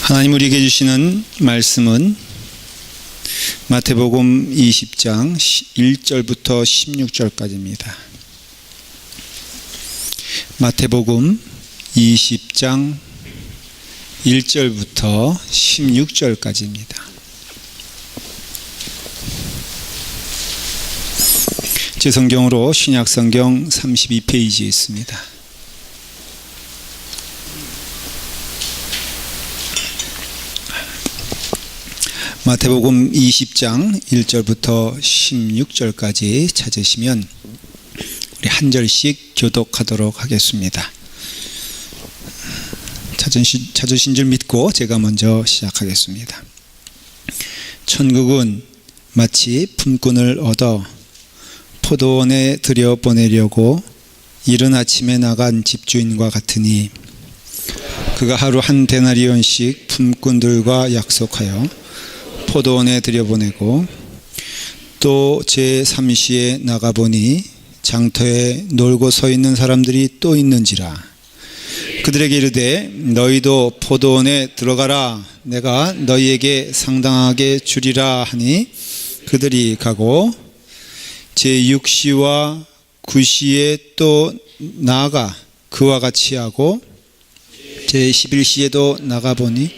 하나님 우리에게 주시는 말씀은 마태복음 20장 1절부터 16절까지입니다. 마태복음 20장 1절부터 16절까지입니다. 제 성경으로 신약성경 32페이지에 있습니다. 마태복음 20장 1절부터 16절까지 찾으시면 우리 한 절씩 교독하도록 하겠습니다. 찾으신 줄 믿고 제가 먼저 시작하겠습니다. 천국은 마치 품꾼을 얻어 포도원에 들여보내려고 이른 아침에 나간 집주인과 같으니 그가 하루 한 데나리온씩 품꾼들과 약속하여 포도원에 들여보내고 또 제3시에 나가보니 장터에 놀고 서 있는 사람들이 또 있는지라. 그들에게 이르되 너희도 포도원에 들어가라. 내가 너희에게 상당하게 주리라 하니 그들이 가고 제6시와 9시에 또 나아가 그와 같이 하고 제11시에도 나가보니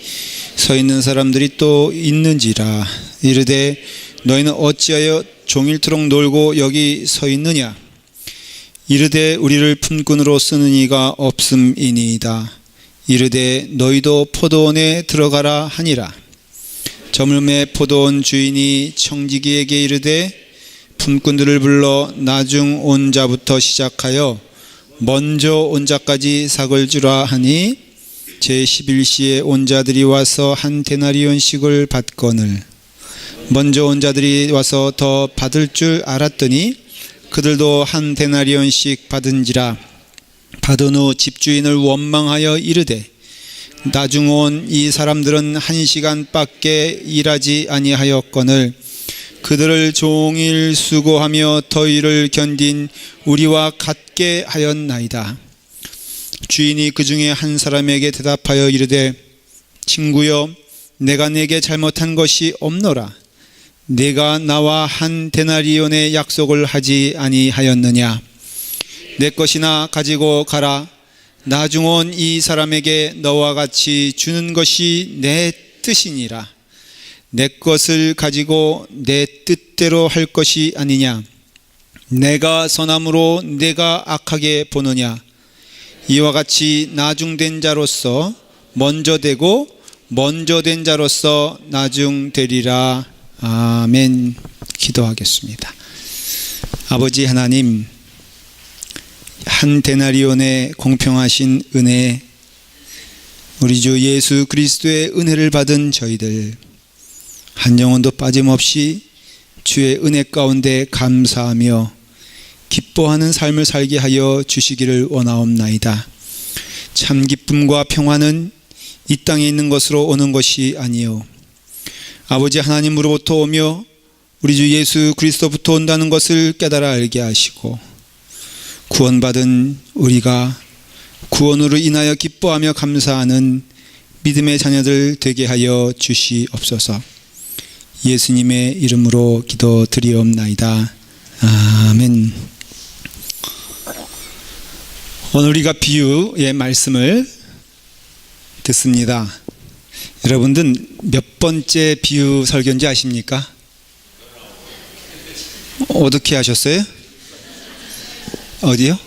서 있는 사람들이 또 있는지라. 이르되 너희는 어찌하여 종일토록 놀고 여기 서 있느냐. 이르되 우리를 품꾼으로 쓰는 이가 없음이니이다. 이르되 너희도 포도원에 들어가라 하니라. 저물매 포도원 주인이 청지기에게 이르되 품꾼들을 불러 나중 온 자부터 시작하여 먼저 온 자까지 삭을 주라 하니 제11시에 온 자들이 와서 한 데나리온씩을 받거늘 먼저 온 자들이 와서 더 받을 줄 알았더니 그들도 한 데나리온씩 받은지라. 받은 후 집주인을 원망하여 이르되 나중 온 이 사람들은 1시간밖에 일하지 아니하였거늘 그들을 종일 수고하며 더위를 견딘 우리와 같게 하였나이다. 주인이 그 중에 한 사람에게 대답하여 이르되 친구여 내가 네게 잘못한 것이 없노라. 네가 나와 한 데나리온의 약속을 하지 아니하였느냐. 내 것이나 가지고 가라. 나중 온 이 사람에게 너와 같이 주는 것이 내 뜻이니라. 내 것을 가지고 내 뜻대로 할 것이 아니냐. 내가 선함으로 내가 악하게 보느냐. 이와 같이 나중된 자로서 먼저 되고 먼저 된 자로서 나중되리라. 아멘. 기도하겠습니다. 아버지 하나님, 한 데나리온의 공평하신 은혜, 우리 주 예수 그리스도의 은혜를 받은 저희들 한 영혼도 빠짐없이 주의 은혜 가운데 감사하며 기뻐하는 삶을 살게 하여 주시기를 원하옵나이다. 참 기쁨과 평화는 이 땅에 있는 것으로 오는 것이 아니요 아버지 하나님으로부터 오며 우리 주 예수 그리스도부터 온다는 것을 깨달아 알게 하시고 구원받은 우리가 구원으로 인하여 기뻐하며 감사하는 믿음의 자녀들 되게 하여 주시옵소서. 예수님의 이름으로 기도드리옵나이다. 아멘. 오늘 우리가 비유의 말씀을 듣습니다. 여러분들 몇 번째 비유 설교인지 아십니까? 어떻게 하셨어요? 어디요?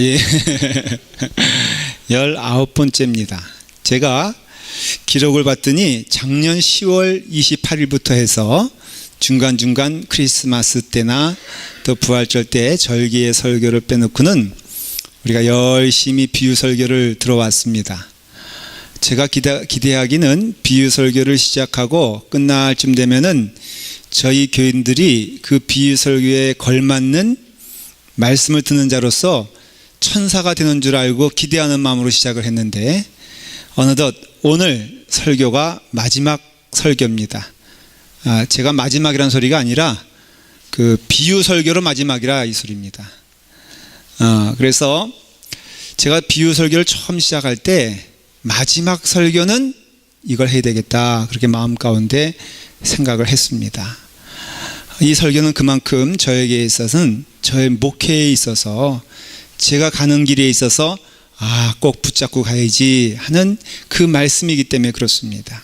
예. 19번째입니다. 제가 기록을 봤더니 작년 10월 28일부터 해서 중간중간 크리스마스 때나 또 부활절 때 절기의 설교를 빼놓고는 우리가 열심히 비유 설교를 들어왔습니다. 제가 기대하기는 비유 설교를 시작하고 끝날 쯤 되면은 저희 교인들이 그 비유 설교에 걸맞는 말씀을 듣는 자로서 천사가 되는 줄 알고 기대하는 마음으로 시작을 했는데 어느덧 오늘 설교가 마지막 설교입니다. 제가 마지막이라는 소리가 아니라 그 비유 설교로 마지막이라 이 소리입니다. 그래서 제가 비유 설교를 처음 시작할 때 마지막 설교는 이걸 해야 되겠다, 그렇게 마음 가운데 생각을 했습니다. 이 설교는 그만큼 저에게 있어서는, 저의 목회에 있어서, 제가 가는 길에 있어서 꼭 붙잡고 가야지 하는 그 말씀이기 때문에 그렇습니다.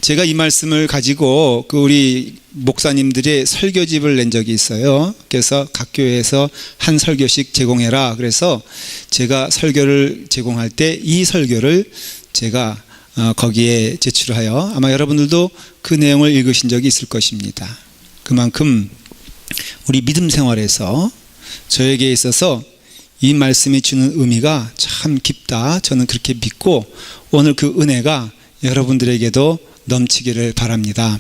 제가 이 말씀을 가지고 우리 목사님들의 설교집을 낸 적이 있어요. 그래서 각 교회에서 한 설교씩 제공해라. 그래서 제가 설교를 제공할 때 이 설교를 제가 거기에 제출하여, 아마 여러분들도 그 내용을 읽으신 적이 있을 것입니다. 그만큼 우리 믿음 생활에서 저에게 있어서 이 말씀이 주는 의미가 참 깊다, 저는 그렇게 믿고, 오늘 그 은혜가 여러분들에게도 넘치기를 바랍니다.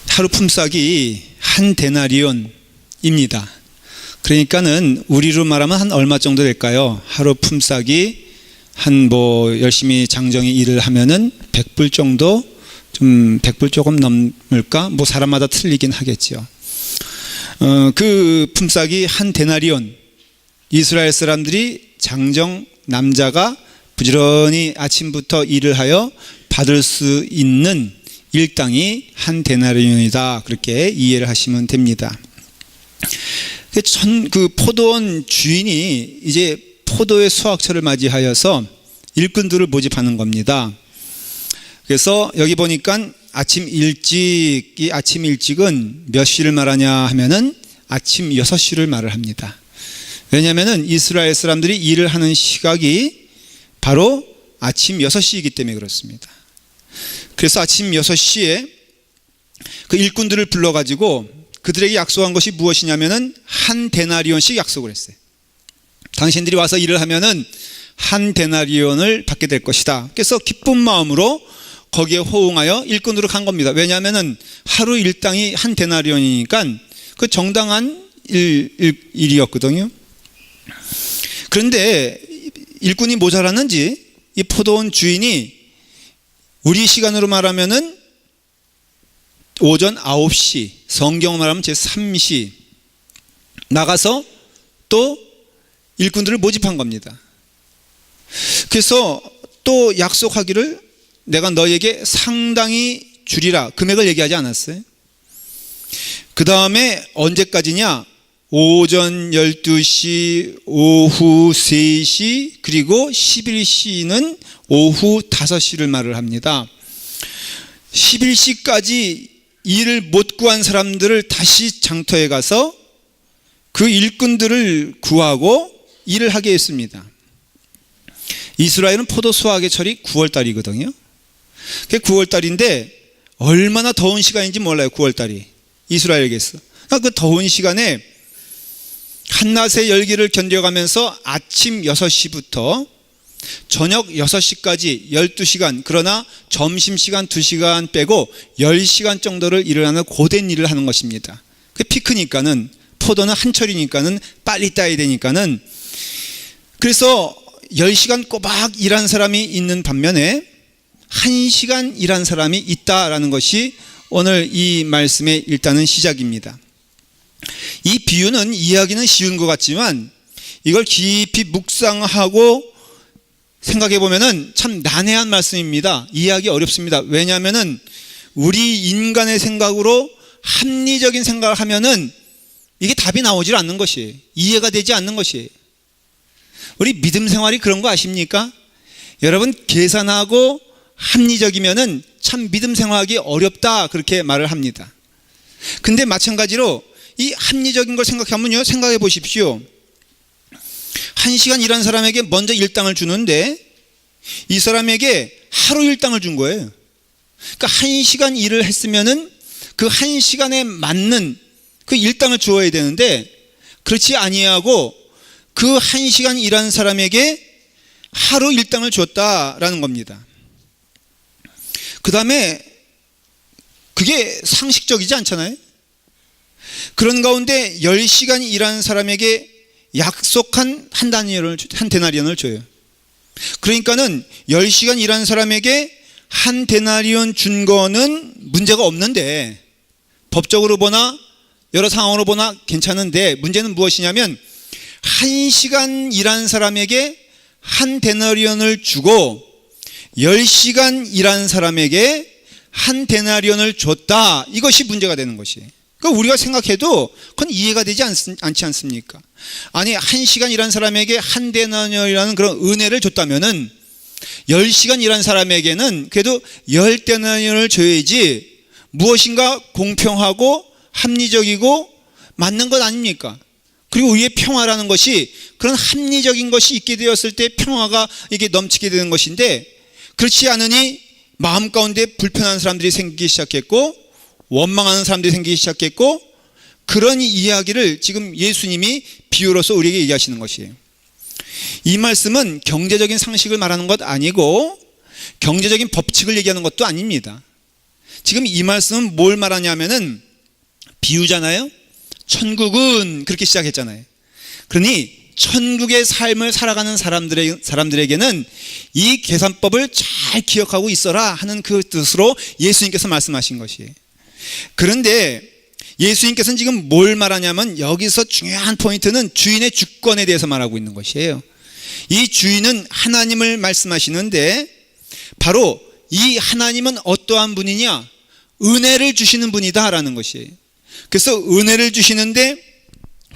하루 품삯이 한 데나리온입니다. 그러니까는 우리로 말하면 한 얼마 정도 될까요? 하루 품삯이 열심히 장정히 일을 하면은 100불 정도, 100불 조금 넘을까? 사람마다 틀리긴 하겠죠. 그 품삯이 한 데나리온, 이스라엘 사람들이 장정 남자가 부지런히 아침부터 일을 하여 받을 수 있는 일당이 한 데나리온이다, 그렇게 이해를 하시면 됩니다. 그 포도원 주인이 이제 포도의 수확철을 맞이하여서 일꾼들을 모집하는 겁니다. 그래서 여기 보니까 아침 일찍은 몇 시를 말하냐 하면은 아침 6시를 말을 합니다. 왜냐하면은 이스라엘 사람들이 일을 하는 시각이 바로 아침 6시이기 때문에 그렇습니다. 그래서 아침 6시에 그 일꾼들을 불러가지고 그들에게 약속한 것이 무엇이냐면은 한 데나리온씩 약속을 했어요. 당신들이 와서 일을 하면은 한 데나리온을 받게 될 것이다. 그래서 기쁜 마음으로 거기에 호응하여 일꾼으로 간 겁니다. 왜냐하면은 하루 일당이 한 데나리온이니까 그 정당한 일이었거든요. 그런데 일꾼이 모자랐는지 이 포도원 주인이 우리 시간으로 말하면은 오전 9시, 성경으로 말하면 제3시 나가서 또 일꾼들을 모집한 겁니다. 그래서 또 약속하기를 내가 너에게 상당히 주리라, 금액을 얘기하지 않았어요. 그 다음에 언제까지냐? 오전 12시, 오후 3시, 그리고 11시는 오후 5시를 말을 합니다. 11시까지 일을 못 구한 사람들을 다시 장터에 가서 그 일꾼들을 구하고 일을 하게 했습니다. 이스라엘은 포도 수확의 철이 9월달이거든요. 그게 9월달인데 얼마나 더운 시간인지 몰라요. 9월달이 이스라엘에게서. 그 더운 시간에 한낮의 열기를 견뎌가면서 아침 6시부터 저녁 6시까지 12시간, 그러나 점심시간 2시간 빼고 10시간 정도를 일을 하는 고된 일을 하는 것입니다. 그 피크니까는, 포도는 한철이니까는 빨리 따야 되니까는. 그래서 10시간 꼬박 일한 사람이 있는 반면에 1시간 일한 사람이 있다라는 것이 오늘 이 말씀의 일단은 시작입니다. 이 비유는 이해하기는 쉬운 것 같지만 이걸 깊이 묵상하고 생각해 보면은 참 난해한 말씀입니다. 이해하기 어렵습니다. 왜냐하면은 우리 인간의 생각으로 합리적인 생각을 하면은 이게 답이 나오질 않는 것이, 이해가 되지 않는 것이. 우리 믿음 생활이 그런 거 아십니까? 여러분, 계산하고 합리적이면은 참 믿음 생활하기 어렵다, 그렇게 말을 합니다. 근데 마찬가지로 이 합리적인 걸 생각하면요, 생각해 보십시오. 1시간 일한 사람에게 먼저 일당을 주는데 이 사람에게 하루 일당을 준 거예요. 그러니까 1시간 일을 했으면은 그 1시간에 맞는 그 일당을 주어야 되는데 그렇지 아니하고 그 1시간 일한 사람에게 하루 일당을 줬다라는 겁니다. 그 다음에 그게 상식적이지 않잖아요. 그런 가운데 10시간 일한 사람에게 약속한 한 데나리온을 줘요. 그러니까는 10시간 일한 사람에게 한 데나리온 준 거는 문제가 없는데, 법적으로 보나 여러 상황으로 보나 괜찮은데, 문제는 무엇이냐면 1시간 일한 사람에게 한 데나리온을 주고 10시간 일한 사람에게 한 데나리온을 줬다. 이것이 문제가 되는 것이에요. 그러니까 우리가 생각해도 그건 이해가 되지 않지 않습니까? 아니, 1시간 일한 사람에게 한 데나리온이라는 그런 은혜를 줬다면은 10시간 일한 사람에게는 그래도 10데나리온을 줘야지 무엇인가 공평하고 합리적이고 맞는 것 아닙니까? 그리고 우리의 평화라는 것이 그런 합리적인 것이 있게 되었을 때 평화가 이게 넘치게 되는 것인데, 그렇지 않으니 마음 가운데 불편한 사람들이 생기기 시작했고 원망하는 사람들이 생기기 시작했고, 그런 이야기를 지금 예수님이 비유로서 우리에게 얘기하시는 것이에요. 이 말씀은 경제적인 상식을 말하는 것 아니고 경제적인 법칙을 얘기하는 것도 아닙니다. 지금 이 말씀은 뭘 말하냐면은 비유잖아요. 천국은 그렇게 시작했잖아요. 그러니 천국의 삶을 살아가는 사람들에게는 이 계산법을 잘 기억하고 있어라 하는 그 뜻으로 예수님께서 말씀하신 것이에요. 그런데 예수님께서는 지금 뭘 말하냐면 여기서 중요한 포인트는 주인의 주권에 대해서 말하고 있는 것이에요. 이 주인은 하나님을 말씀하시는데 바로 이 하나님은 어떠한 분이냐? 은혜를 주시는 분이다 라는 것이에요. 그래서 은혜를 주시는데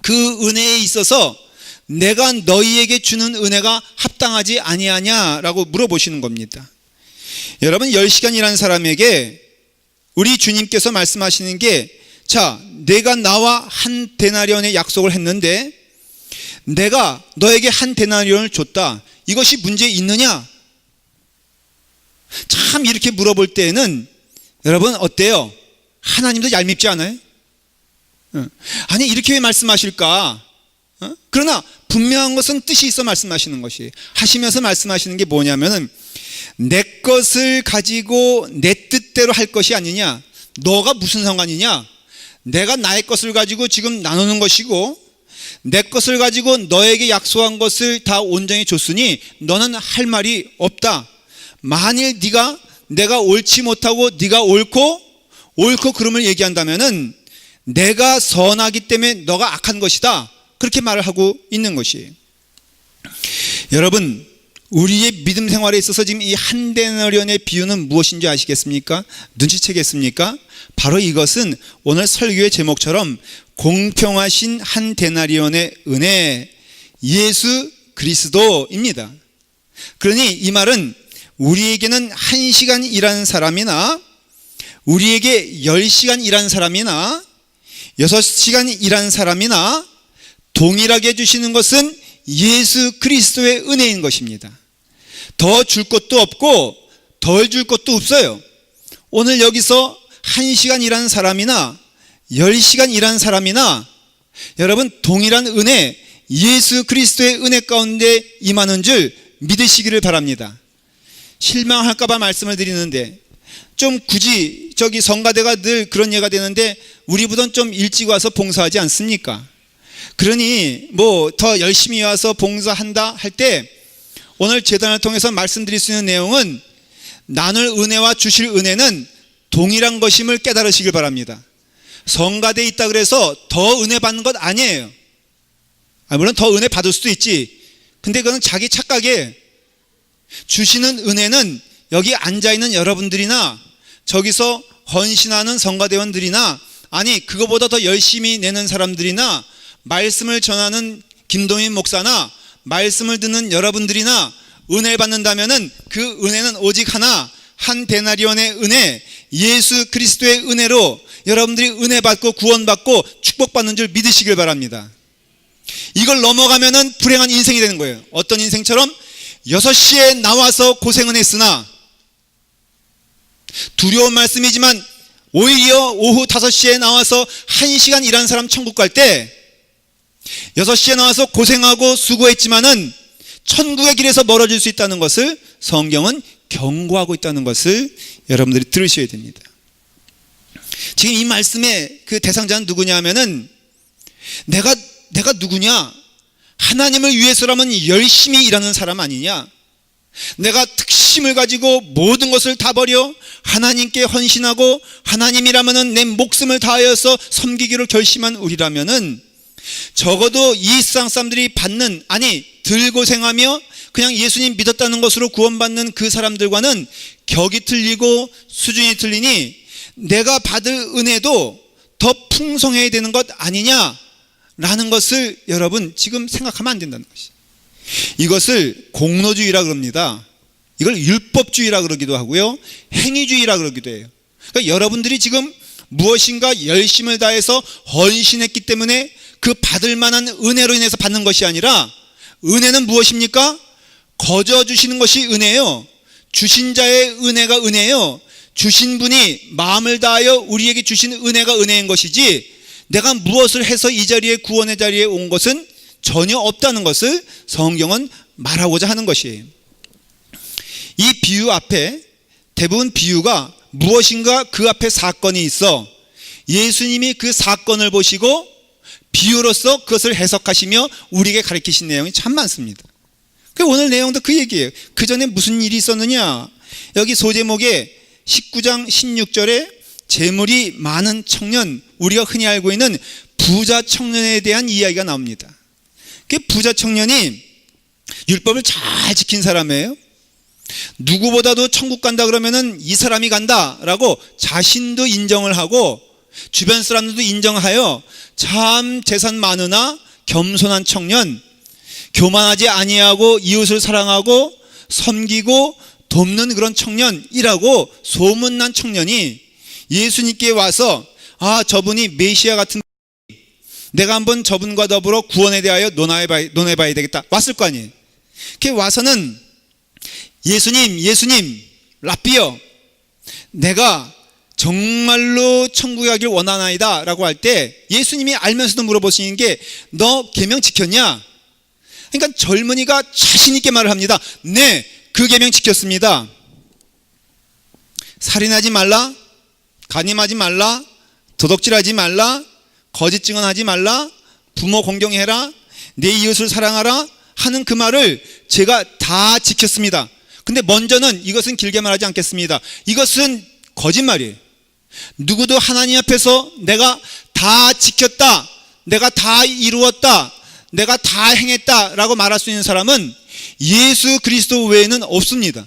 그 은혜에 있어서 내가 너희에게 주는 은혜가 합당하지 아니하냐라고 물어보시는 겁니다. 여러분, 10시간 일하는 사람에게 우리 주님께서 말씀하시는 게, 자, 내가 나와 한 데나리온의 약속을 했는데 내가 너에게 한 데나리온을 줬다. 이것이 문제 있느냐? 참 이렇게 물어볼 때에는 여러분 어때요? 하나님도 얄밉지 않아요? 아니, 이렇게 왜 말씀하실까? 그러나 분명한 것은 뜻이 있어 말씀하시는 것이, 하시면서 말씀하시는 게 뭐냐면은 내 것을 가지고 내 뜻대로 할 것이 아니냐? 너가 무슨 상관이냐? 내가 나의 것을 가지고 지금 나누는 것이고 내 것을 가지고 너에게 약속한 것을 다 온전히 줬으니 너는 할 말이 없다. 만일 내가 옳지 못하고 네가 옳고 그름을 얘기한다면은 내가 선하기 때문에 너가 악한 것이다. 그렇게 말을 하고 있는 것이에요. 여러분, 우리의 믿음 생활에 있어서 지금 이 한 데나리온의 비유는 무엇인지 아시겠습니까? 눈치채겠습니까? 바로 이것은 오늘 설교의 제목처럼 공평하신 한 데나리온의 은혜, 예수 그리스도입니다. 그러니 이 말은 우리에게는 1시간 일하는 사람이나 우리에게 10시간 일하는 사람이나 6시간 일하는 사람이나 동일하게 주시는 것은 예수 그리스도의 은혜인 것입니다. 더 줄 것도 없고 덜 줄 것도 없어요. 오늘 여기서 1시간 일하는 사람이나 10시간 일하는 사람이나 여러분 동일한 은혜, 예수 그리스도의 은혜 가운데 임하는 줄 믿으시기를 바랍니다. 실망할까 봐 말씀을 드리는데, 좀 굳이 저기 성가대가 늘 그런 예가 되는데 우리보다는 좀 일찍 와서 봉사하지 않습니까? 그러니 뭐 더 열심히 와서 봉사한다 할 때 오늘 제단을 통해서 말씀드릴 수 있는 내용은 나눌 은혜와 주실 은혜는 동일한 것임을 깨달으시길 바랍니다. 성가대에 있다 그래서 더 은혜 받는 것 아니에요. 물론 더 은혜 받을 수도 있지. 근데 그건 자기 착각에, 주시는 은혜는 여기 앉아있는 여러분들이나 저기서 헌신하는 성가대원들이나 아니 그거보다 더 열심히 내는 사람들이나 말씀을 전하는 김동인 목사나 말씀을 듣는 여러분들이나 은혜를 받는다면은 그 은혜는 오직 하나, 한 데나리온의 은혜, 예수 그리스도의 은혜로 여러분들이 은혜 받고 구원받고 축복받는 줄 믿으시길 바랍니다. 이걸 넘어가면은 불행한 인생이 되는 거예요. 어떤 인생처럼 6시에 나와서 고생은 했으나, 두려운 말씀이지만 오히려 오후 5시에 나와서 1시간 일하는 사람 천국 갈 때 6시에 나와서 고생하고 수고했지만은 천국의 길에서 멀어질 수 있다는 것을 성경은 경고하고 있다는 것을 여러분들이 들으셔야 됩니다. 지금 이 말씀의 그 대상자는 누구냐 하면은 내가 누구냐? 하나님을 위해서라면 열심히 일하는 사람 아니냐? 내가 특심을 가지고 모든 것을 다 버려 하나님께 헌신하고 하나님이라면은 내 목숨을 다하여서 섬기기로 결심한 우리라면은 적어도 이 세상 사람들이 받는, 아니 덜 고생하며 그냥 예수님 믿었다는 것으로 구원받는 그 사람들과는 격이 틀리고 수준이 틀리니 내가 받을 은혜도 더 풍성해야 되는 것 아니냐라는 것을 여러분 지금 생각하면 안 된다는 것이. 이것을 공로주의라 그럽니다. 이걸 율법주의라 그러기도 하고요, 행위주의라 그러기도 해요. 그러니까 여러분들이 지금 무엇인가 열심을 다해서 헌신했기 때문에 그 받을 만한 은혜로 인해서 받는 것이 아니라, 은혜는 무엇입니까? 거저 주시는 것이 은혜예요. 주신 자의 은혜가 은혜예요. 주신 분이 마음을 다하여 우리에게 주신 은혜가 은혜인 것이지, 내가 무엇을 해서 이 자리에, 구원의 자리에 온 것은 전혀 없다는 것을 성경은 말하고자 하는 것이에요. 이 비유 앞에 대부분 비유가 무엇인가 그 앞에 사건이 있어 예수님이 그 사건을 보시고 비유로서 그것을 해석하시며 우리에게 가르치신 내용이 참 많습니다. 오늘 내용도 그 얘기예요. 그 전에 무슨 일이 있었느냐. 여기 소제목에 19장 16절에 재물이 많은 청년, 우리가 흔히 알고 있는 부자 청년에 대한 이야기가 나옵니다. 그 부자 청년이 율법을 잘 지킨 사람이에요. 누구보다도 천국 간다 그러면은 이 사람이 간다라고 자신도 인정을 하고 주변 사람들도 인정하여 참 재산 많으나 겸손한 청년, 교만하지 아니하고 이웃을 사랑하고 섬기고 돕는 그런 청년이라고 소문난 청년이 예수님께 와서, 아, 저분이 메시아 같은, 내가 한번 저분과 더불어 구원에 대하여 논해봐야 되겠다 왔을 거 아니에요. 그렇게 와서는 예수님 라삐여, 내가 정말로 천국에 가길 원하나이다 라고 할 때 예수님이 알면서도 물어보시는 게, 너 계명 지켰냐? 그러니까 젊은이가 자신 있게 말을 합니다. 네, 그 계명 지켰습니다. 살인하지 말라, 간임하지 말라, 도둑질하지 말라, 거짓 증언하지 말라, 부모 공경해라, 내 이웃을 사랑하라 하는 그 말을 제가 다 지켰습니다. 근데 먼저는 이것은 길게 말하지 않겠습니다. 이것은 거짓말이에요. 누구도 하나님 앞에서 내가 다 지켰다, 내가 다 이루었다, 내가 다 행했다 라고 말할 수 있는 사람은 예수 그리스도 외에는 없습니다.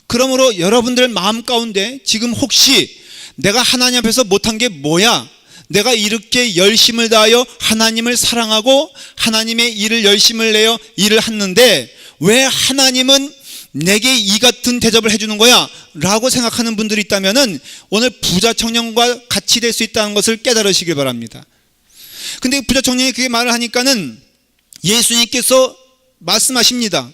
그러므로 여러분들 마음 가운데 지금 혹시 내가 하나님 앞에서 못한 게 뭐야? 내가 이렇게 열심을 다하여 하나님을 사랑하고 하나님의 일을 열심을 내어 일을 했는데 왜 하나님은 내게 이 같은 대접을 해주는 거야? 라고 생각하는 분들이 있다면 오늘 부자 청년과 같이 될 수 있다는 것을 깨달으시길 바랍니다. 근데 부자 청년이 그렇게 말을 하니까는 예수님께서 말씀하십니다.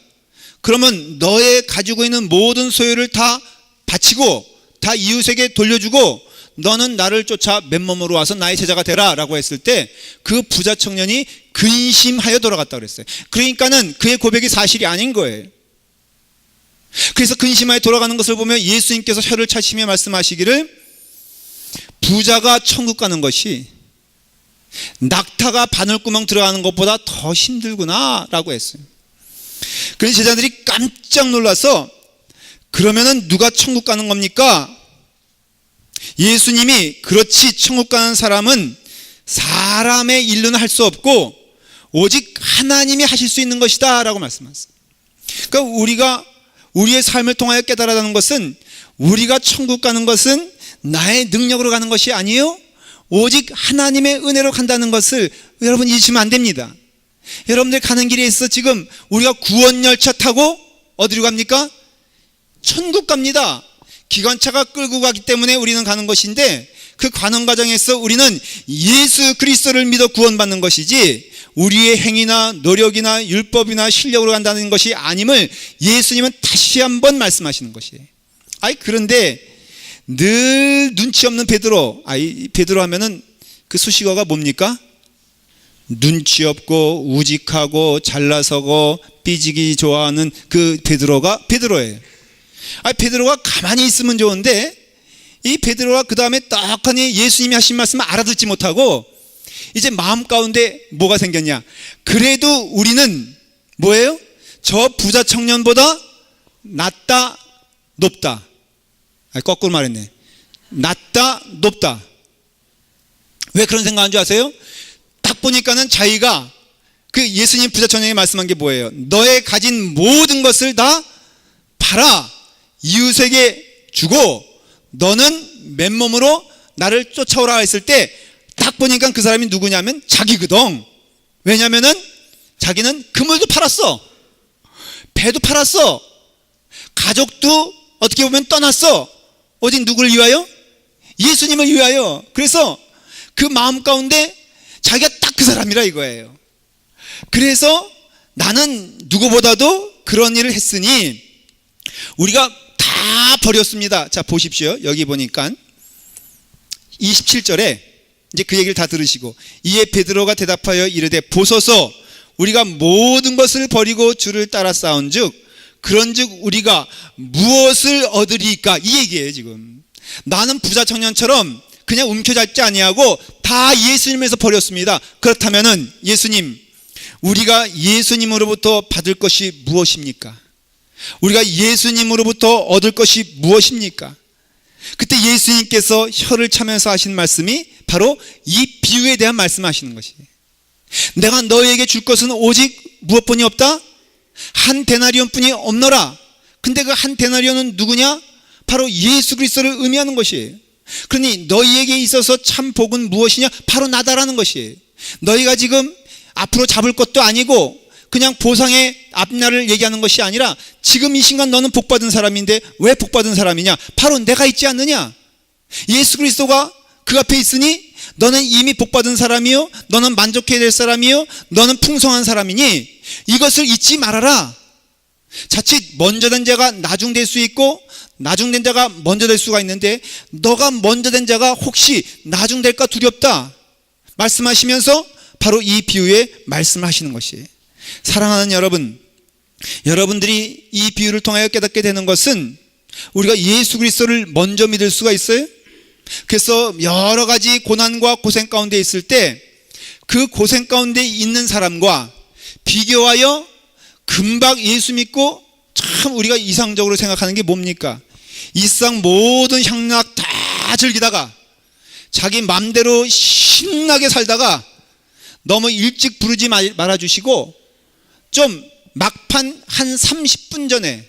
그러면 너의 가지고 있는 모든 소유를 다 바치고 다 이웃에게 돌려주고 너는 나를 쫓아 맨몸으로 와서 나의 제자가 되라 라고 했을 때 그 부자 청년이 근심하여 돌아갔다고 그랬어요. 그러니까는 그의 고백이 사실이 아닌 거예요. 그래서 근심하여 돌아가는 것을 보면 예수님께서 혀를 차시며 말씀하시기를, 부자가 천국 가는 것이 낙타가 바늘구멍 들어가는 것보다 더 힘들구나 라고 했어요. 그래서 제자들이 깜짝 놀라서, 그러면은 누가 천국 가는 겁니까? 예수님이, 그렇지, 천국 가는 사람은 사람의 일로는 할 수 없고 오직 하나님이 하실 수 있는 것이다 라고 말씀하셨어요. 그러니까 우리의 삶을 통하여 깨달아가는 것은, 우리가 천국 가는 것은 나의 능력으로 가는 것이 아니에요. 오직 하나님의 은혜로 간다는 것을 여러분 잊으시면 안 됩니다. 여러분들 가는 길에 있어서 지금 우리가 구원열차 타고 어디로 갑니까? 천국 갑니다. 기관차가 끌고 가기 때문에 우리는 가는 것인데, 그 가는 과정에서 우리는 예수 그리스도를 믿어 구원받는 것이지 우리의 행위나 노력이나 율법이나 실력으로 간다는 것이 아님을 예수님은 다시 한번 말씀하시는 것이에요. 그런데 늘 눈치 없는 베드로, 베드로 하면은 그 수식어가 뭡니까? 눈치 없고 우직하고 잘나서고 삐지기 좋아하는 그 베드로가 베드로예요. 베드로가 가만히 있으면 좋은데, 이 베드로가 그 다음에 떡하니 예수님이 하신 말씀을 알아듣지 못하고 이제 마음 가운데 뭐가 생겼냐? 그래도 우리는 뭐예요? 저 부자 청년보다 낫다, 높다. 거꾸로 말했네. 낫다, 높다. 왜 그런 생각한 줄 아세요? 딱 보니까는 자기가 그 예수님 부자 청년이 말씀한 게 뭐예요? 너의 가진 모든 것을 다 팔아 이웃에게 주고 너는 맨몸으로 나를 쫓아오라 했을 때 딱 보니까 그 사람이 누구냐면 자기거든. 왜냐면은 자기는 그물도 팔았어, 배도 팔았어, 가족도 어떻게 보면 떠났어. 어디 누구를 위하여? 예수님을 위하여. 그래서 그 마음 가운데 자기가 딱 그 사람이라 이거예요. 그래서 나는 누구보다도 그런 일을 했으니 우리가 다 버렸습니다. 자 보십시오. 여기 보니까 27절에 이제 그 얘기를 다 들으시고 이에 베드로가 대답하여 이르되 보소서 우리가 모든 것을 버리고 주를 따라 싸운즉 그런즉 우리가 무엇을 얻으리까? 이 얘기예요. 지금 나는 부자 청년처럼 그냥 움켜잡지 아니하고 다 예수님에서 버렸습니다. 그렇다면은 예수님, 우리가 예수님으로부터 받을 것이 무엇입니까? 우리가 예수님으로부터 얻을 것이 무엇입니까? 그때 예수님께서 혀를 차면서 하신 말씀이 바로 이 비유에 대한 말씀하시는 것이에요. 내가 너에게 줄 것은 오직 무엇뿐이 없다? 한 데나리온뿐이 없노라. 근데 그 한 데나리온은 누구냐? 바로 예수 그리스도를 의미하는 것이에요. 그러니 너희에게 있어서 참 복은 무엇이냐? 바로 나다라는 것이에요. 너희가 지금 앞으로 잡을 것도 아니고 그냥 보상의 앞날을 얘기하는 것이 아니라 지금 이 순간 너는 복받은 사람인데 왜 복받은 사람이냐? 바로 내가 있지 않느냐? 예수 그리스도가 그 앞에 있으니 너는 이미 복받은 사람이요, 너는 만족해야 될 사람이요, 너는 풍성한 사람이니 이것을 잊지 말아라. 자칫 먼저 된 자가 나중될 수 있고 나중된 자가 먼저 될 수가 있는데 너가 먼저 된 자가 혹시 나중될까 두렵다 말씀하시면서 바로 이 비유에 말씀하시는 것이에요. 사랑하는 여러분, 여러분들이 이 비유를 통하여 깨닫게 되는 것은 우리가 예수 그리스도를 먼저 믿을 수가 있어요. 그래서 여러 가지 고난과 고생 가운데 있을 때 그 고생 가운데 있는 사람과 비교하여 금방 예수 믿고 참 우리가 이상적으로 생각하는 게 뭡니까? 이 세상 모든 향락 다 즐기다가 자기 맘대로 신나게 살다가 너무 일찍 부르지 말아주시고 좀 막판 한 30분 전에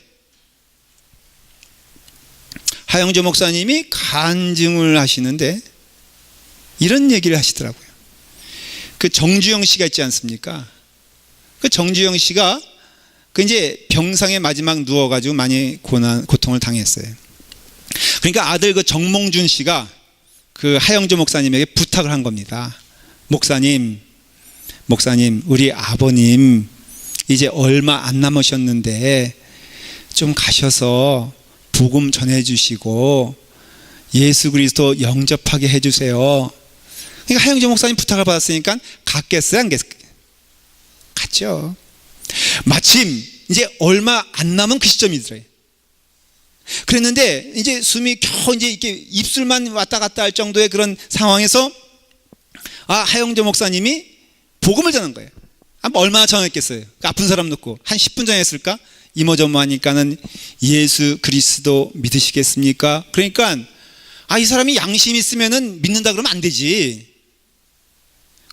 하영조 목사님이 간증을 하시는데 이런 얘기를 하시더라고요. 그 정주영 씨가 있지 않습니까? 그 정주영 씨가 그 이제 병상에 마지막 누워가지고 많이 고통을 당했어요. 그러니까 아들 그 정몽준 씨가 그 하영조 목사님에게 부탁을 한 겁니다. 목사님, 우리 아버님 이제 얼마 안 남으셨는데 좀 가셔서 복음 전해주시고 예수 그리스도 영접하게 해주세요. 그러니까 하영조 목사님 부탁을 받았으니까 갔겠어요? 안 갔겠어요? 갔죠. 마침 이제 얼마 안 남은 그 시점이더래요. 그랬는데 이제 숨이 겨우 이제 이렇게 입술만 왔다 갔다 할 정도의 그런 상황에서 하영조 목사님이 복음을 전한 거예요. 얼마나 전했겠어요? 아픈 사람 놓고 한 10분 전했을까? 이모저모 하니까는 예수 그리스도 믿으시겠습니까? 그러니까 이 사람이 양심 있으면은 믿는다 그러면 안 되지.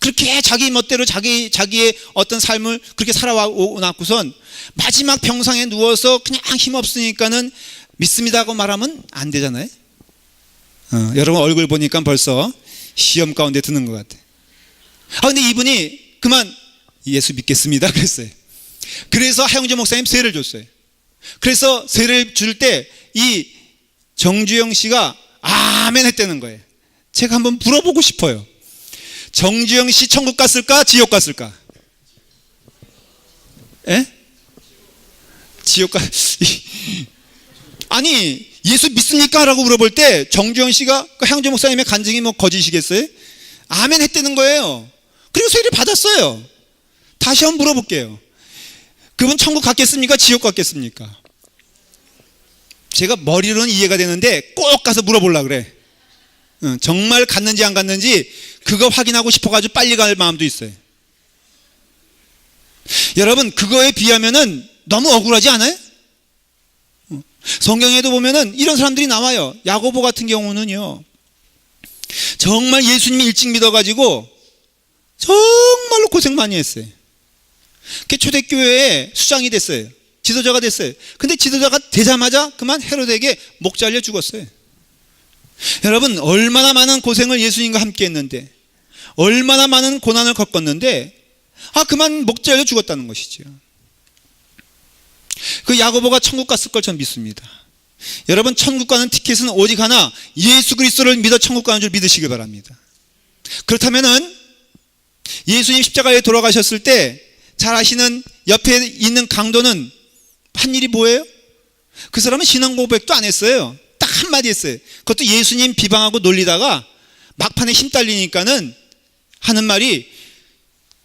그렇게 자기 멋대로 자기의 어떤 삶을 그렇게 살아왔고선 마지막 병상에 누워서 그냥 힘없으니까는 믿습니다고 말하면 안 되잖아요. 여러분 얼굴 보니까 벌써 시험 가운데 드는 것 같아. 근데 이분이 그만 예수 믿겠습니다 그랬어요. 그래서 하영조 목사님 세례를 줬어요. 그래서 세례를 줄 때 이 정주영 씨가 아멘 했다는 거예요. 제가 한번 물어보고 싶어요. 정주영 씨 천국 갔을까? 지옥 갔을까? 에? 지옥 아니 예수 믿습니까? 라고 물어볼 때 정주영 씨가 그 하영조 목사님의 간증이 뭐 거짓이겠어요? 아멘 했다는 거예요. 그리고 세례를 받았어요. 다시 한번 물어볼게요. 그분 천국 갔겠습니까? 지옥 갔겠습니까? 제가 머리로는 이해가 되는데 꼭 가서 물어보려고 그래. 정말 갔는지 안 갔는지 그거 확인하고 싶어가지고 빨리 갈 마음도 있어요. 여러분 그거에 비하면은 너무 억울하지 않아요? 성경에도 보면은 이런 사람들이 나와요. 야고보 같은 경우는요 정말 예수님이 일찍 믿어가지고 정말로 고생 많이 했어요. 그 초대교회의 수장이 됐어요. 지도자가 됐어요. 근데 지도자가 되자마자 그만 헤로데에게 목 잘려 죽었어요. 여러분, 얼마나 많은 고생을 예수님과 함께 했는데, 얼마나 많은 고난을 겪었는데, 그만 목 잘려 죽었다는 것이죠. 그 야고보가 천국 갔을 걸 전 믿습니다. 여러분, 천국 가는 티켓은 오직 하나, 예수 그리스도를 믿어 천국 가는 줄 믿으시길 바랍니다. 그렇다면은 예수님 십자가에 돌아가셨을 때 잘 아시는 옆에 있는 강도는 한 일이 뭐예요? 그 사람은 신앙 고백도 안 했어요. 딱 한마디 했어요. 그것도 예수님 비방하고 놀리다가 막판에 힘 딸리니까는 하는 말이,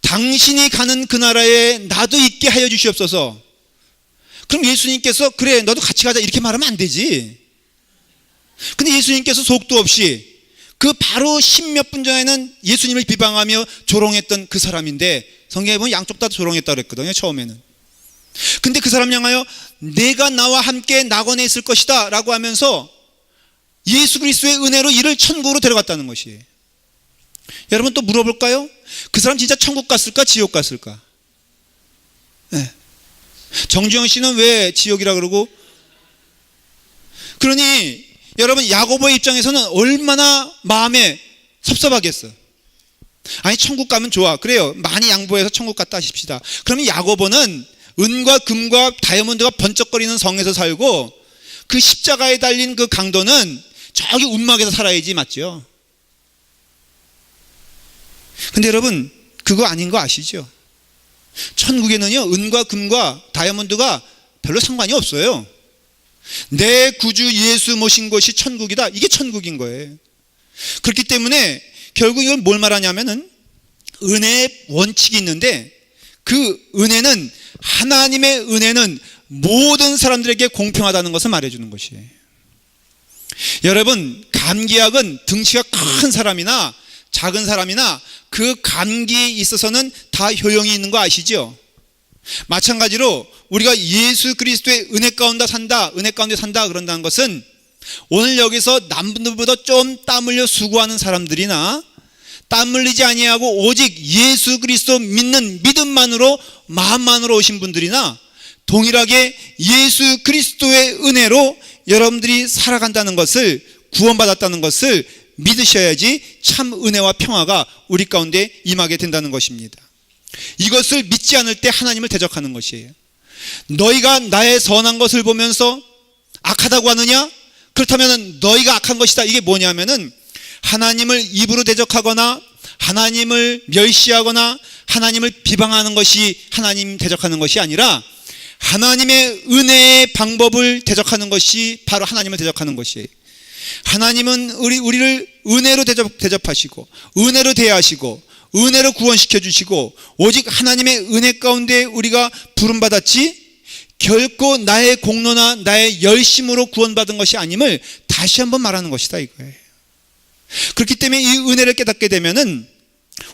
당신이 가는 그 나라에 나도 있게 하여 주시옵소서. 그럼 예수님께서 그래 너도 같이 가자 이렇게 말하면 안 되지. 근데 예수님께서 속도 없이 그 바로 십몇 분 전에는 예수님을 비방하며 조롱했던 그 사람인데, 성경에 보면 양쪽 다 조롱했다고 그랬거든요, 처음에는. 근데 그 사람 향하여 내가 나와 함께 낙원에 있을 것이다 라고 하면서 예수 그리스도의 은혜로 이를 천국으로 데려갔다는 것이에요. 여러분, 또 물어볼까요? 그 사람 진짜 천국 갔을까 지옥 갔을까? 네. 정주영 씨는 왜 지옥이라 그러고? 그러니 여러분, 야고보의 입장에서는 얼마나 마음에 섭섭하겠어. 아니, 천국 가면 좋아, 그래요, 많이 양보해서 천국 갔다 하십시다. 그러면 야고보는 은과 금과 다이아몬드가 번쩍거리는 성에서 살고, 그 십자가에 달린 그 강도는 저기 운막에서 살아야지, 맞죠? 근데 여러분, 그거 아닌 거 아시죠? 천국에는요, 은과 금과 다이아몬드가 별로 상관이 없어요. 내 구주 예수 모신 곳이 천국이다, 이게 천국인 거예요. 그렇기 때문에 결국 이걸 뭘 말하냐면은, 은혜의 원칙이 있는데, 그 은혜는, 하나님의 은혜는 모든 사람들에게 공평하다는 것을 말해주는 것이에요. 여러분, 감기약은 등치가 큰 사람이나 작은 사람이나 그 감기에 있어서는 다 효용이 있는 거 아시죠? 마찬가지로 우리가 예수 그리스도의 은혜 가운데 산다, 은혜 가운데 산다 그런다는 것은, 오늘 여기서 남분들보다 좀 땀 흘려 수고하는 사람들이나 땀 흘리지 아니하고 오직 예수 그리스도 믿는 믿음만으로, 마음만으로 오신 분들이나 동일하게 예수 그리스도의 은혜로 여러분들이 살아간다는 것을, 구원받았다는 것을 믿으셔야지 참 은혜와 평화가 우리 가운데 임하게 된다는 것입니다. 이것을 믿지 않을 때 하나님을 대적하는 것이에요. 너희가 나의 선한 것을 보면서 악하다고 하느냐? 그렇다면 너희가 악한 것이다. 이게 뭐냐면은, 하나님을 입으로 대적하거나 하나님을 멸시하거나 하나님을 비방하는 것이 하나님 대적하는 것이 아니라, 하나님의 은혜의 방법을 대적하는 것이 바로 하나님을 대적하는 것이에요. 하나님은 우리를 은혜로 대접하시고 은혜로 대하시고 은혜로 구원시켜 주시고, 오직 하나님의 은혜 가운데 우리가 부름받았지 결코 나의 공로나 나의 열심으로 구원받은 것이 아님을 다시 한번 말하는 것이다, 이거예요. 그렇기 때문에 이 은혜를 깨닫게 되면은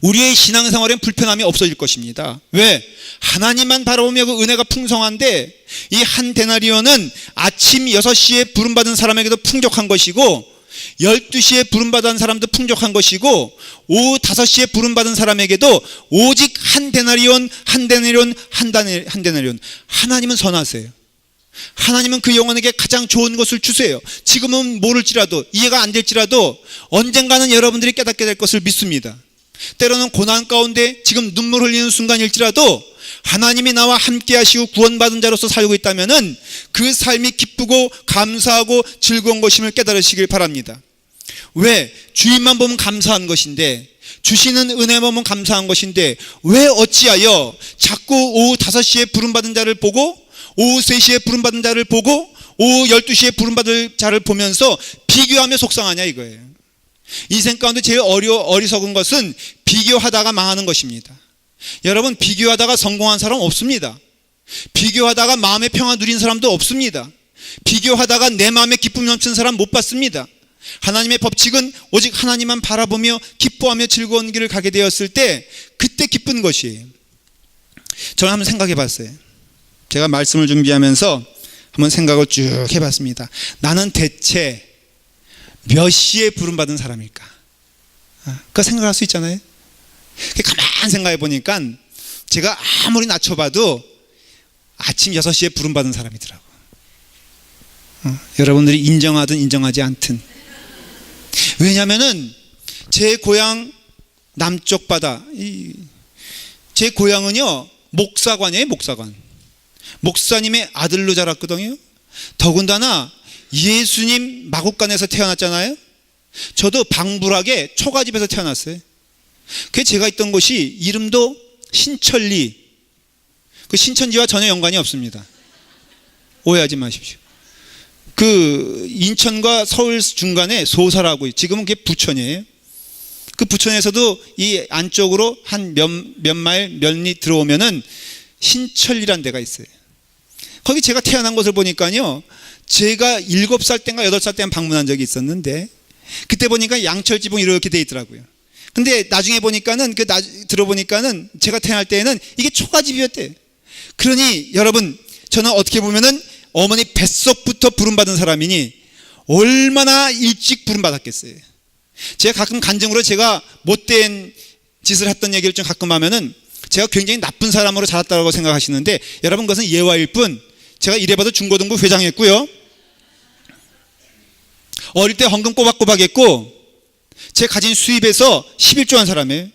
우리의 신앙생활엔 불편함이 없어질 것입니다. 왜? 하나님만 바라보며 그 은혜가 풍성한데, 이 한 데나리온은 아침 6시에 부름받은 사람에게도 풍족한 것이고, 12시에 부름받은 사람도 풍족한 것이고, 오후 5시에 부름받은 사람에게도 오직 한 데나리온, 한 데나리온, 한 데나리온. 하나님은 선하세요. 하나님은 그 영혼에게 가장 좋은 것을 주세요. 지금은 모를지라도, 이해가 안 될지라도 언젠가는 여러분들이 깨닫게 될 것을 믿습니다. 때로는 고난 가운데 지금 눈물 흘리는 순간일지라도 하나님이 나와 함께 하시고 구원받은 자로서 살고 있다면은 그 삶이 기쁘고 감사하고 즐거운 것임을 깨달으시길 바랍니다. 왜? 주님만 보면 감사한 것인데, 주시는 은혜 보면 감사한 것인데, 왜 어찌하여 자꾸 오후 5시에 부름받은 자를 보고, 오후 3시에 부름받은 자를 보고, 오후 12시에 부름받을 자를 보면서 비교하며 속상하냐, 이거예요. 인생 가운데 제일 어리석은 것은 비교하다가 망하는 것입니다. 여러분, 비교하다가 성공한 사람 없습니다. 비교하다가 마음의 평화 누린 사람도 없습니다. 비교하다가 내 마음에 기쁨 넘치는 사람 못 봤습니다. 하나님의 법칙은 오직 하나님만 바라보며 기뻐하며 즐거운 길을 가게 되었을 때, 그때 기쁜 것이에요. 저는 한번 생각해 봤어요. 제가 말씀을 준비하면서 한번 생각을 쭉 해봤습니다. 나는 대체 몇 시에 부름받은 사람일까? 그거 생각할 수 있잖아요. 가만 생각해 보니까 제가 아무리 낮춰봐도 아침 6시에 부름받은 사람이더라고. 여러분들이 인정하든 인정하지 않든. 왜냐하면은 제 고향 남쪽 바다, 제 고향은요 목사관이에요. 목사관. 목사님의 아들로 자랐거든요. 더군다나 예수님 마국간에서 태어났잖아요. 저도 방불하게 초가집에서 태어났어요. 그 제가 있던 곳이 이름도 신천리. 그 신천지와 전혀 연관이 없습니다. 오해하지 마십시오. 그 인천과 서울 중간에 소사라고, 지금은 그게 부천이에요. 그 부천에서도 이 안쪽으로 한 몇 마일, 몇 리 들어오면은 신천리란 데가 있어요. 거기 제가 태어난 곳을 보니까요, 제가 7살 때인가 8살 때 방문한 적이 있었는데, 그때 보니까 양철 지붕 이렇게 돼 있더라고요. 근데 나중에 보니까는, 들어보니까는 제가 태어날 때에는 이게 초가집이었대요. 그러니 여러분, 저는 어떻게 보면은 어머니 뱃속부터 부름받은 사람이니 얼마나 일찍 부름받았겠어요. 제가 가끔 간증으로 제가 못된 짓을 했던 얘기를 좀 가끔 하면은 제가 굉장히 나쁜 사람으로 자랐다고 생각하시는데, 여러분 그것은 예화일 뿐, 제가 이래봐도 중고등부 회장했고요, 어릴 때 헌금 꼬박꼬박 했고, 제 가진 수입에서 11조 한 사람이에요.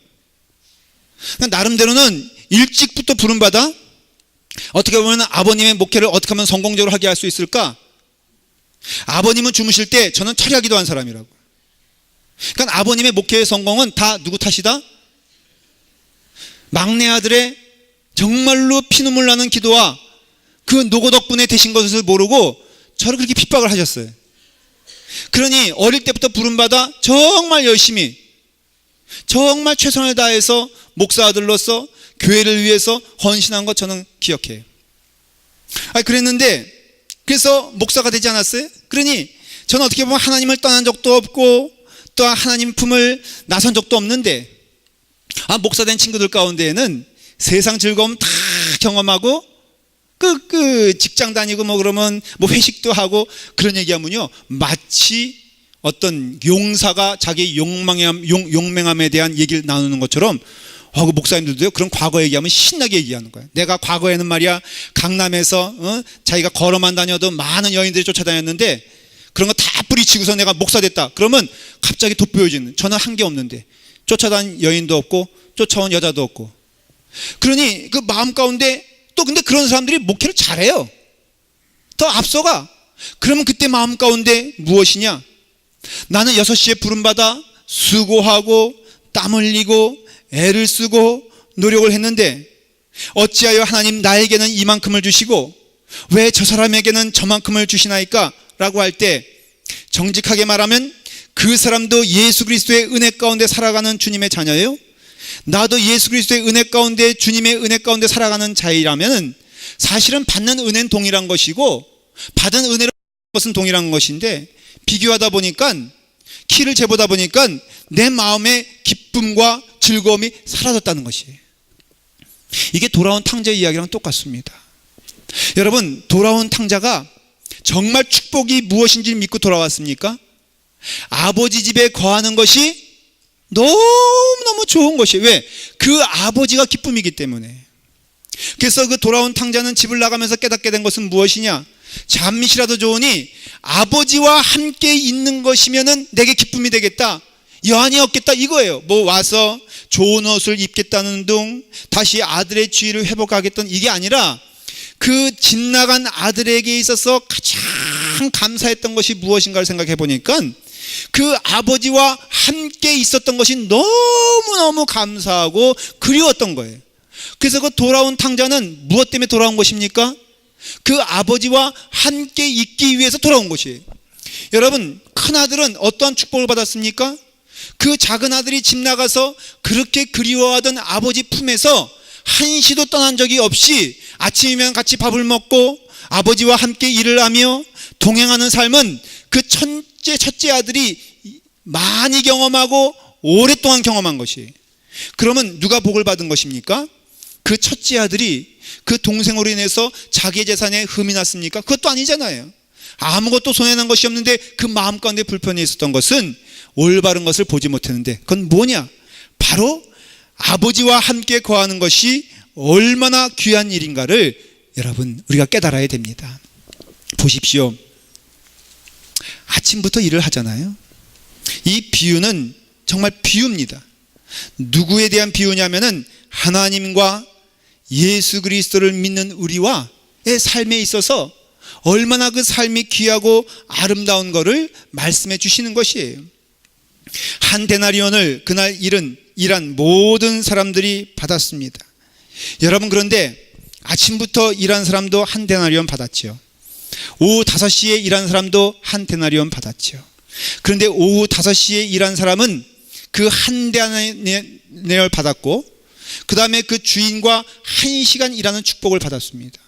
나름대로는 일찍부터 부름받아 어떻게 보면 아버님의 목회를 어떻게 하면 성공적으로 하게 할 수 있을까? 아버님은 주무실 때 저는 처리하기도 한 사람이라고. 그러니까 아버님의 목회의 성공은 다 누구 탓이다? 막내 아들의 정말로 피눈물 나는 기도와 그 노고 덕분에 되신 것을 모르고 저를 그렇게 핍박을 하셨어요. 그러니 어릴 때부터 부름받아 정말 열심히, 정말 최선을 다해서 목사 아들로서 교회를 위해서 헌신한 것 저는 기억해요. 그랬는데, 그래서 목사가 되지 않았어요? 그러니 저는 어떻게 보면 하나님을 떠난 적도 없고 또 하나님 품을 나선 적도 없는데, 목사 된 친구들 가운데에는 세상 즐거움 다 경험하고 직장 다니고 그러면 회식도 하고 그런 얘기하면요, 마치 어떤 용사가 자기 용맹함에 대한 얘기를 나누는 것처럼, 그 목사님들도요 그런 과거 얘기하면 신나게 얘기하는 거예요. 내가 과거에는 말이야 강남에서 자기가 걸어만 다녀도 많은 여인들이 쫓아다녔는데 그런 거 다 뿌리치고서 내가 목사 됐다. 그러면 갑자기 돋보여지는, 저는 한 게 없는데 쫓아다닌 여인도 없고 쫓아온 여자도 없고. 그러니 그 마음 가운데 또 근데 그런 사람들이 목회를 잘해요. 더 앞서가. 그러면 그때 마음 가운데 무엇이냐? 나는 6시에 부름받아 수고하고 땀 흘리고 애를 쓰고 노력을 했는데 어찌하여 하나님 나에게는 이만큼을 주시고 왜 저 사람에게는 저만큼을 주시나이까? 라고 할 때 정직하게 말하면 그 사람도 예수 그리스도의 은혜 가운데 살아가는 주님의 자녀예요. 나도 예수 그리스도의 은혜 가운데, 주님의 은혜 가운데 살아가는 자이라면 사실은 받는 은혜는 동일한 것이고 받은 은혜로 것은 동일한 것인데, 비교하다 보니까, 키를 재보다 보니까 내 마음의 기쁨과 즐거움이 사라졌다는 것이에요. 이게 돌아온 탕자의 이야기랑 똑같습니다. 여러분, 돌아온 탕자가 정말 축복이 무엇인지 믿고 돌아왔습니까? 아버지 집에 거하는 것이 너무너무 좋은 것이에요. 왜? 그 아버지가 기쁨이기 때문에. 그래서 그 돌아온 탕자는 집을 나가면서 깨닫게 된 것은 무엇이냐? 잠시라도 좋으니 아버지와 함께 있는 것이면은 내게 기쁨이 되겠다, 여한이 없겠다, 이거예요. 와서 좋은 옷을 입겠다는 둥, 다시 아들의 지위를 회복하겠다는, 이게 아니라 그 집 나간 아들에게 있어서 가장 감사했던 것이 무엇인가를 생각해 보니까 그 아버지와 함께 있었던 것이 너무너무 감사하고 그리웠던 거예요. 그래서 그 돌아온 탕자는 무엇 때문에 돌아온 것입니까? 그 아버지와 함께 있기 위해서 돌아온 것이에요. 여러분, 큰 아들은 어떠한 축복을 받았습니까? 그 작은 아들이 집 나가서 그렇게 그리워하던 아버지 품에서 한시도 떠난 적이 없이 아침이면 같이 밥을 먹고 아버지와 함께 일을 하며 동행하는 삶은 그 첫째 아들이 많이 경험하고 오랫동안 경험한 것이에요. 그러면 누가 복을 받은 것입니까? 그 첫째 아들이 그 동생으로 인해서 자기 재산에 흠이 났습니까? 그것도 아니잖아요. 아무것도 손해난 것이 없는데 그 마음 가운데 불편이 있었던 것은 올바른 것을 보지 못했는데, 그건 뭐냐? 바로 아버지와 함께 거하는 것이 얼마나 귀한 일인가를 여러분 우리가 깨달아야 됩니다. 보십시오. 아침부터 일을 하잖아요. 이 비유는 정말 비유입니다. 누구에 대한 비유냐면은 하나님과 예수 그리스도를 믿는 우리와의 삶에 있어서 얼마나 그 삶이 귀하고 아름다운 것을 말씀해 주시는 것이에요. 한 데나리온을 그날 일한 모든 사람들이 받았습니다. 여러분, 그런데 아침부터 일한 사람도 한 데나리온 받았죠. 오후 5시에 일한 사람도 한 데나리온 받았죠. 그런데 오후 5시에 일한 사람은 그 한 데나리온을 받았고, 그 다음에 그 주인과 1시간 일하는 축복을 받았습니다.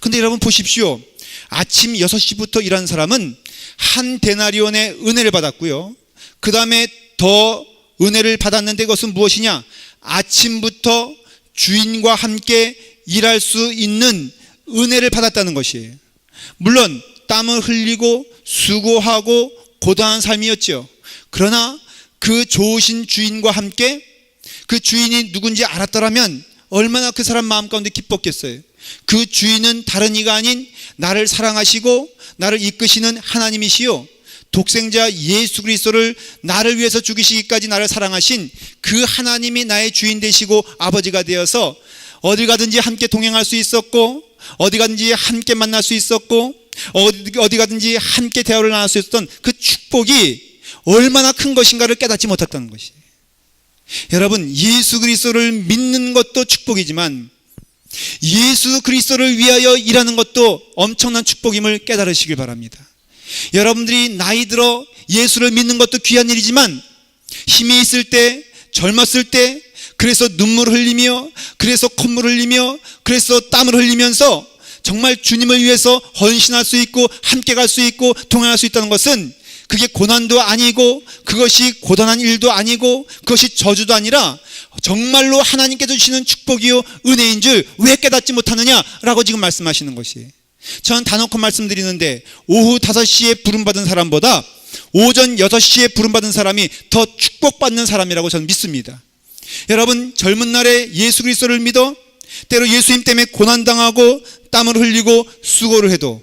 근데 여러분 보십시오. 아침 6시부터 일한 사람은 한 데나리온의 은혜를 받았고요. 그 다음에 더 은혜를 받았는데 그것은 무엇이냐? 아침부터 주인과 함께 일할 수 있는 은혜를 받았다는 것이에요. 물론 땀을 흘리고 수고하고 고단한 삶이었죠. 그러나 그 좋으신 주인과 함께 그 주인이 누군지 알았더라면 얼마나 그 사람 마음 가운데 기뻤겠어요. 그 주인은 다른 이가 아닌 나를 사랑하시고 나를 이끄시는 하나님이시요, 독생자 예수 그리스도를 나를 위해서 죽이시기까지 나를 사랑하신 그 하나님이 나의 주인 되시고 아버지가 되어서 어딜 가든지 함께 동행할 수 있었고, 어디 가든지 함께 만날 수 있었고, 어디 가든지 함께 대화를 나눌 수 있었던 그 축복이 얼마나 큰 것인가를 깨닫지 못했다는 것이에요. 여러분, 예수 그리스도를 믿는 것도 축복이지만 예수 그리스도를 위하여 일하는 것도 엄청난 축복임을 깨달으시길 바랍니다. 여러분들이 나이 들어 예수를 믿는 것도 귀한 일이지만 힘이 있을 때, 젊었을 때, 그래서 눈물을 흘리며, 그래서 콧물을 흘리며, 그래서 땀을 흘리면서 정말 주님을 위해서 헌신할 수 있고 함께 갈 수 있고 동행할 수 있다는 것은 그게 고난도 아니고 그것이 고단한 일도 아니고 그것이 저주도 아니라 정말로 하나님께서 주시는 축복이요 은혜인 줄 왜 깨닫지 못하느냐라고 지금 말씀하시는 것이에요. 저는 단언코 말씀드리는데 오후 5시에 부름받은 사람보다 오전 6시에 부름받은 사람이 더 축복받는 사람이라고 저는 믿습니다. 여러분, 젊은 날에 예수 그리스도를 믿어 때로 예수님 때문에 고난당하고 땀을 흘리고 수고를 해도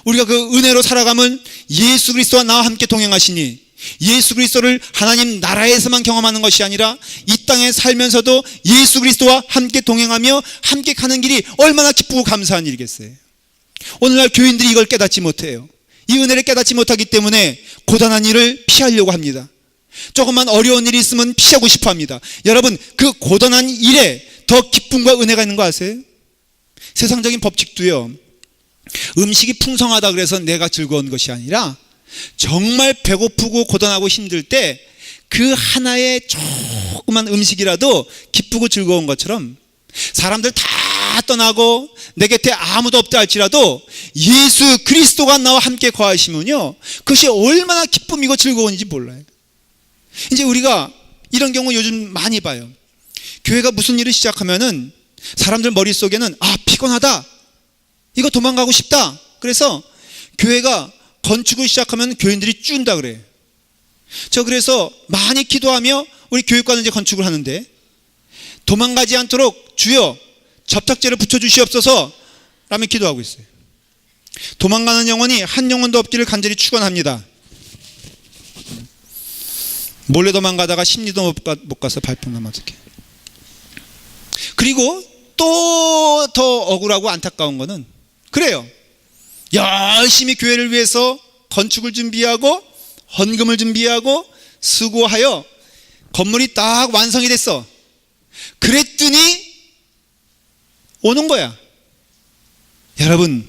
우리가 그 은혜로 살아가면 예수 그리스도와 나와 함께 동행하시니 예수 그리스도를 하나님 나라에서만 경험하는 것이 아니라 이 땅에 살면서도 예수 그리스도와 함께 동행하며 함께 가는 길이 얼마나 기쁘고 감사한 일이겠어요. 오늘날 교인들이 이걸 깨닫지 못해요. 이 은혜를 깨닫지 못하기 때문에 고단한 일을 피하려고 합니다. 조금만 어려운 일이 있으면 피하고 싶어 합니다. 여러분, 그 고단한 일에 더 기쁨과 은혜가 있는 거 아세요? 세상적인 법칙도요, 음식이 풍성하다 그래서 내가 즐거운 것이 아니라 정말 배고프고 고단하고 힘들 때 그 하나의 조그만 음식이라도 기쁘고 즐거운 것처럼 사람들 다 떠나고 내 곁에 아무도 없다 할지라도 예수 그리스도가 나와 함께 거하시면요, 그것이 얼마나 기쁨이고 즐거운지 몰라요. 이제 우리가 이런 경우 요즘 많이 봐요. 교회가 무슨 일을 시작하면은 사람들 머릿속에는 피곤하다, 이거 도망가고 싶다, 그래서 교회가 건축을 시작하면 교인들이 쭌다 그래요. 저 그래서 많이 기도하며 우리 교육관은 이제 건축을 하는데 도망가지 않도록 주여 접착제를 붙여주시옵소서 라며 기도하고 있어요. 도망가는 영혼이 한 영혼도 없기를 간절히 축원합니다. 몰래 도망가다가 심리도 못 가서 발품나면 어떡해. 그리고 또 더 억울하고 안타까운 거는 그래요. 열심히 교회를 위해서 건축을 준비하고 헌금을 준비하고 수고하여 건물이 딱 완성이 됐어. 그랬더니 오는 거야. 여러분,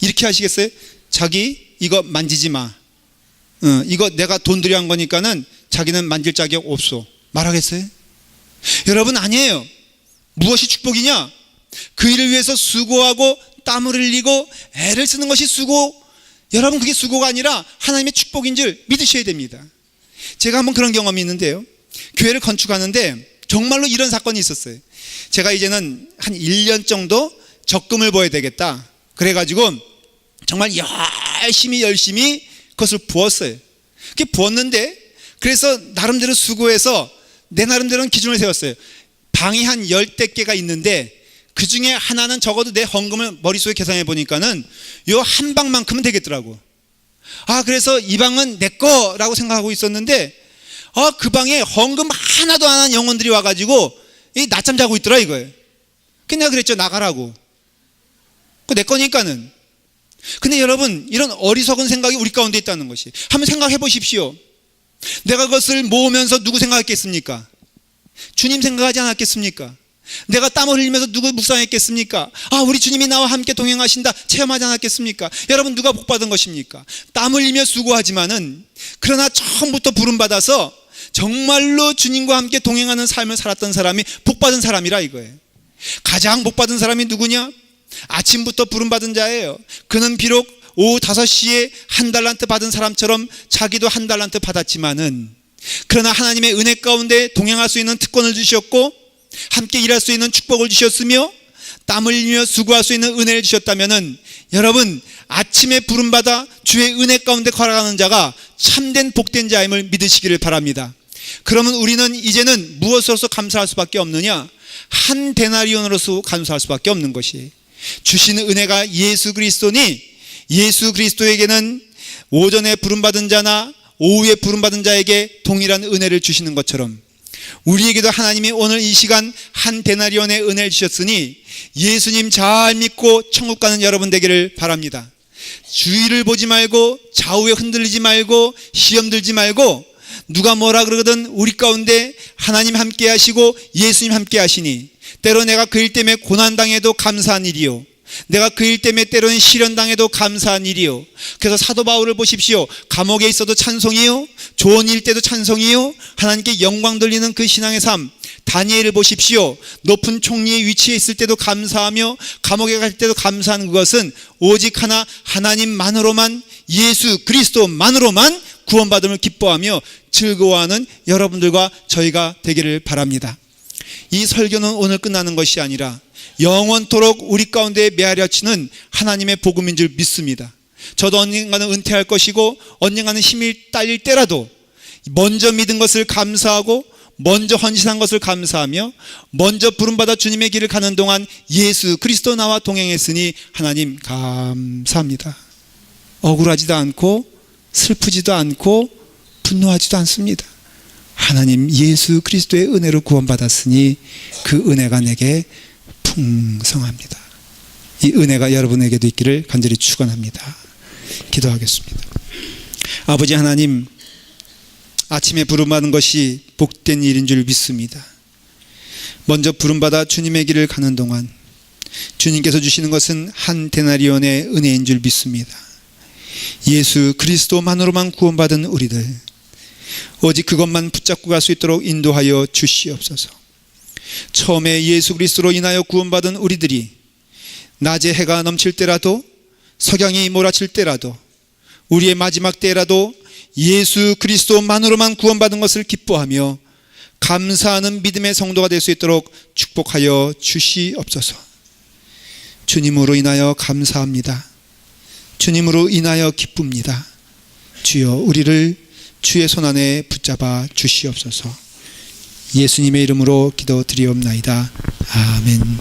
이렇게 하시겠어요? 자기 이거 만지지 마. 이거 내가 돈 들여 한 거니까는 자기는 만질 자격 없어. 말하겠어요? 여러분, 아니에요. 무엇이 축복이냐? 그 일을 위해서 수고하고 땀을 흘리고 애를 쓰는 것이 수고. 여러분, 그게 수고가 아니라 하나님의 축복인 줄 믿으셔야 됩니다. 제가 한번 그런 경험이 있는데요, 교회를 건축하는데 정말로 이런 사건이 있었어요. 제가 이제는 한 1년 정도 적금을 부어야 되겠다 그래가지고 정말 열심히 그것을 부었어요. 그게 부었는데, 그래서 나름대로 수고해서 내 나름대로는 기준을 세웠어요. 방이 한 10대 개가 있는데 그 중에 하나는 적어도 내 헌금을 머릿속에 계산해 보니까는 요 한 방만큼은 되겠더라고. 그래서 이 방은 내 거라고 생각하고 있었는데 그 방에 헌금 하나도 안 한 영혼들이 와가지고 낮잠 자고 있더라 이거예요. 근데 내가 그랬죠. 나가라고. 내 거니까는. 근데 여러분, 이런 어리석은 생각이 우리 가운데 있다는 것이, 한번 생각해 보십시오. 내가 그것을 모으면서 누구 생각했겠습니까? 주님 생각하지 않았겠습니까? 내가 땀을 흘리면서 누구 묵상했겠습니까? 우리 주님이 나와 함께 동행하신다 체험하지 않았겠습니까? 여러분, 누가 복받은 것입니까? 땀 흘리며 수고하지만은, 그러나 처음부터 부름받아서 정말로 주님과 함께 동행하는 삶을 살았던 사람이 복받은 사람이라 이거예요. 가장 복받은 사람이 누구냐? 아침부터 부름받은 자예요. 그는 비록 오후 5시에 1달란트 받은 사람처럼 자기도 1달란트 받았지만은, 그러나 하나님의 은혜 가운데 동행할 수 있는 특권을 주셨고 함께 일할 수 있는 축복을 주셨으며 땀 흘리며 수고할 수 있는 은혜를 주셨다면은, 여러분, 아침에 부름받아 주의 은혜 가운데 걸어가는 자가 참된 복된 자임을 믿으시기를 바랍니다. 그러면 우리는 이제는 무엇으로서 감사할 수밖에 없느냐? 한 데나리온으로서 감사할 수밖에 없는 것이, 주시는 은혜가 예수 그리스도니, 예수 그리스도에게는 오전에 부름받은 자나 오후에 부름받은 자에게 동일한 은혜를 주시는 것처럼 우리에게도 하나님이 오늘 이 시간 한 데나리온의 은혜를 주셨으니 예수님 잘 믿고 천국 가는 여러분 되기를 바랍니다. 주위를 보지 말고 좌우에 흔들리지 말고 시험 들지 말고, 누가 뭐라 그러거든 우리 가운데 하나님 함께 하시고 예수님 함께 하시니, 때로 내가 그 일 때문에 고난당해도 감사한 일이요, 내가 그 일 때문에 때로는 시련당해도 감사한 일이요. 그래서 사도 바울을 보십시오. 감옥에 있어도 찬송이요, 좋은 일 때도 찬송이요, 하나님께 영광 돌리는 그 신앙의 삶. 다니엘을 보십시오. 높은 총리의 위치에 있을 때도 감사하며 감옥에 갈 때도 감사하는 그것은 오직 하나, 하나님만으로만, 예수 그리스도만으로만 구원받음을 기뻐하며 즐거워하는 여러분들과 저희가 되기를 바랍니다. 이 설교는 오늘 끝나는 것이 아니라 영원토록 우리 가운데 메아려치는 하나님의 복음인 줄 믿습니다. 저도 언젠가는 은퇴할 것이고 언젠가는 힘이 딸릴 때라도 먼저 믿은 것을 감사하고 먼저 헌신한 것을 감사하며 먼저 부름받아 주님의 길을 가는 동안 예수 그리스도 나와 동행했으니 하나님 감사합니다. 억울하지도 않고 슬프지도 않고 분노하지도 않습니다. 하나님 예수 그리스도의 은혜로 구원받았으니 그 은혜가 내게 풍성합니다. 이 은혜가 여러분에게도 있기를 간절히 축원합니다. 기도하겠습니다. 아버지 하나님, 아침에 부름받은 것이 복된 일인 줄 믿습니다. 먼저 부름받아 주님의 길을 가는 동안 주님께서 주시는 것은 한 데나리온의 은혜인 줄 믿습니다. 예수 그리스도만으로만 구원받은 우리들, 오직 그것만 붙잡고 갈 수 있도록 인도하여 주시옵소서. 처음에 예수 그리스도로 인하여 구원받은 우리들이 낮에 해가 넘칠 때라도, 석양이 몰아칠 때라도, 우리의 마지막 때라도 예수 그리스도만으로만 구원받은 것을 기뻐하며 감사하는 믿음의 성도가 될 수 있도록 축복하여 주시옵소서. 주님으로 인하여 감사합니다. 주님으로 인하여 기쁩니다. 주여, 우리를 주의 손안에 붙잡아 주시옵소서. 예수님의 이름으로 기도드리옵나이다. 아멘.